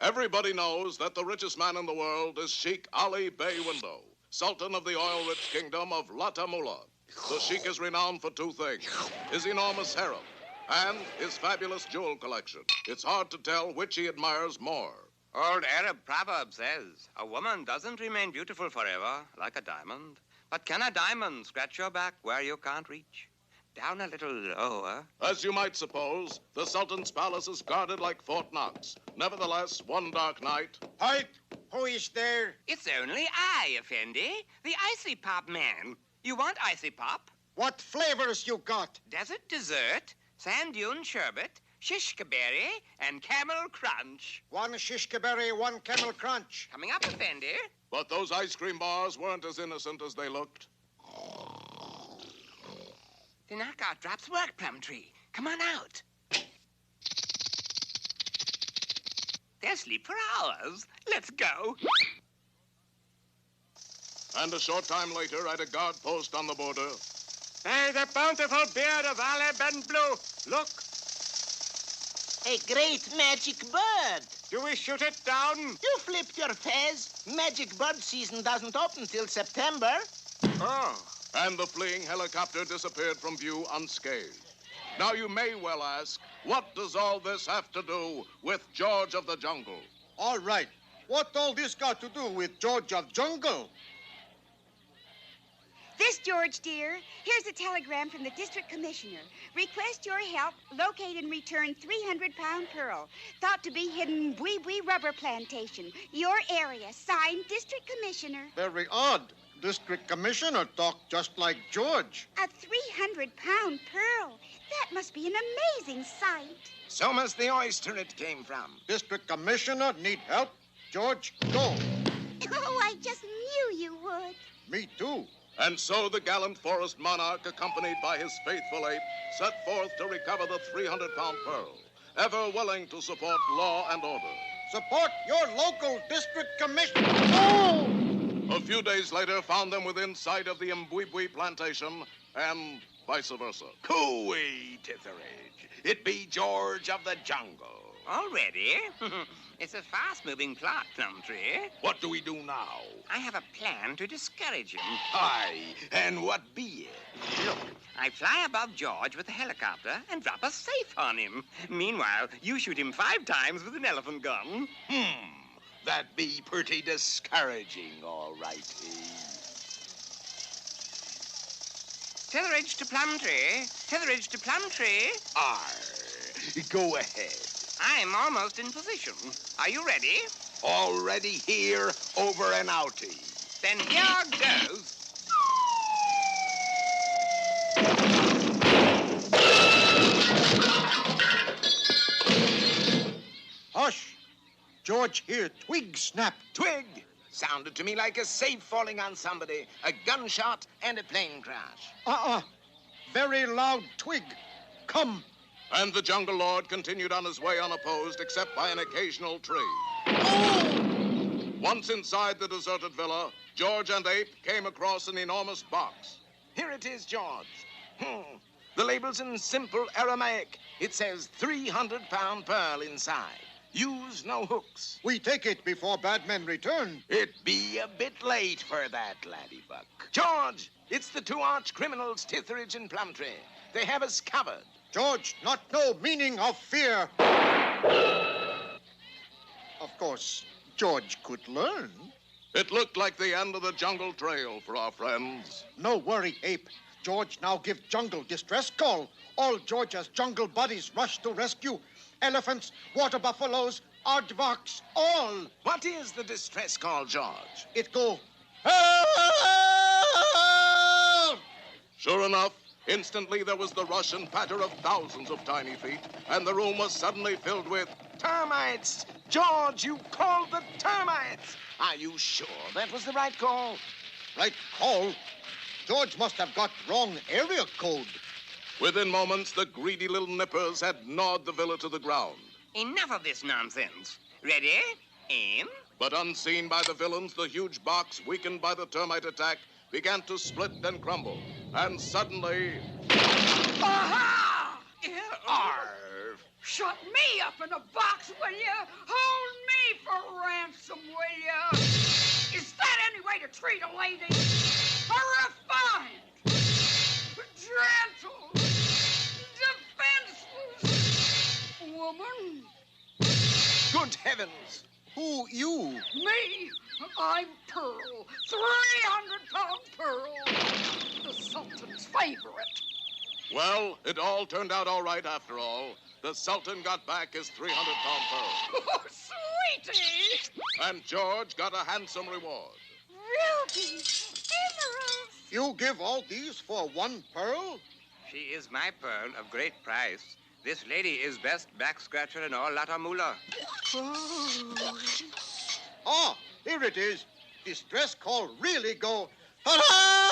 Everybody knows that the richest man in the world is Sheikh Ali Bey Window, Sultan of the oil-rich kingdom of Latamula. The Sheikh is renowned for two things: his enormous harem and his fabulous jewel collection. It's hard to tell which he admires more. Old Arab proverb says, a woman doesn't remain beautiful forever, like a diamond. But can a diamond scratch your back where you can't reach? Down a little lower. As you might suppose, the Sultan's palace is guarded like Fort Knox. Nevertheless, one dark night... Halt! Who is there? It's only I, Effendi, the icy pop man. You want icy pop? What flavors you got? Desert dessert, sand dune sherbet, shishka berry, and camel crunch. One shishka berry, one camel crunch. Coming up, Effendi. But those ice cream bars weren't as innocent as they looked. The knockout drops work, Plumtree. Come on out. They'll sleep for hours. Let's go. And a short time later, at a guard post on the border... Hey, the bountiful beard of Ali Ben Blue. Look. A great magic bird. Do we shoot it down? You flipped your fez. Magic bird season doesn't open till September. Oh. And the fleeing helicopter disappeared from view unscathed. Now you may well ask, what does all this have to do with George of the Jungle? All right. What all this got to do with George of Jungle? This, George, dear. Here's a telegram from the district commissioner. Request your help. Locate and return 300-pound pearl. Thought to be hidden Bui Bui rubber plantation. Your area. Signed, district commissioner. Very odd. District commissioner talked just like George. A 300-pound pearl. That must be an amazing sight. So must the oyster it came from. District commissioner need help. George, go. Oh, I just knew you would. Me too. And so the gallant forest monarch, accompanied by his faithful ape, set forth to recover the 300-pound pearl, ever willing to support law and order. Support your local district commissioner. Oh! A few days later, found them within sight of the Mbwibwi plantation, and vice versa. Cooey, Titheridge. It be George of the Jungle. Already? It's a fast-moving plot, Plumtree. What do we do now? I have a plan to discourage him. Aye, and what be it? Look, I fly above George with a helicopter and drop a safe on him. Meanwhile, you shoot him 5 times with an elephant gun. That be pretty discouraging, all righty. Tetheridge to Plumtree. Tetheridge to Plumtree. Go ahead. I'm almost in position. Are you ready? Already here, over and outie. Then here goes. Hush. George here. Twig snap. Twig! Sounded to me like a safe falling on somebody, a gunshot, and a plane crash. Very loud twig. Come. And the Jungle Lord continued on his way unopposed, except by an occasional tree. Once inside the deserted villa, George and Ape came across an enormous box. Here it is, George. The label's in simple Aramaic. It says 300-pound pearl inside. Use no hooks. We take it before bad men return. It be a bit late for that, laddybuck. George, it's the 2 arch criminals, Titheridge and Plumtree. They have us covered. George, not know meaning of fear. Of course, George could learn. It looked like the end of the jungle trail for our friends. No worry, Ape. George now give jungle distress call. All George's jungle buddies rush to rescue. Elephants, water buffaloes, aardvarks, all. What is the distress call, George? It go... Sure enough, instantly there was the rush and patter of thousands of tiny feet, and the room was suddenly filled with... Termites! George, you called the termites! Are you sure that was the right call? Right call? George must have got wrong area code. Within moments, the greedy little nippers had gnawed the villa to the ground. Enough of this nonsense. Ready? Aim. But unseen by the villains, the huge box, weakened by the termite attack, began to split and crumble. And suddenly... Aha! Arf! Shut me up in a box, will you? Hold me for ransom, will you? Is that any way to treat a lady? A refined, gentle, defenseless woman? Good heavens! Who you? Me? I'm Pearl. 300-pound Pearl. The Sultan's favorite. Well, it all turned out all right after all. The Sultan got back his 300-pound pearl. Oh, sweetie! And George got a handsome reward. Rubies, emeralds. You give all these for one pearl? She is my pearl of great price. This lady is best back scratcher in all Latamula. Ah, here it is. Distress call really go. Hurrah!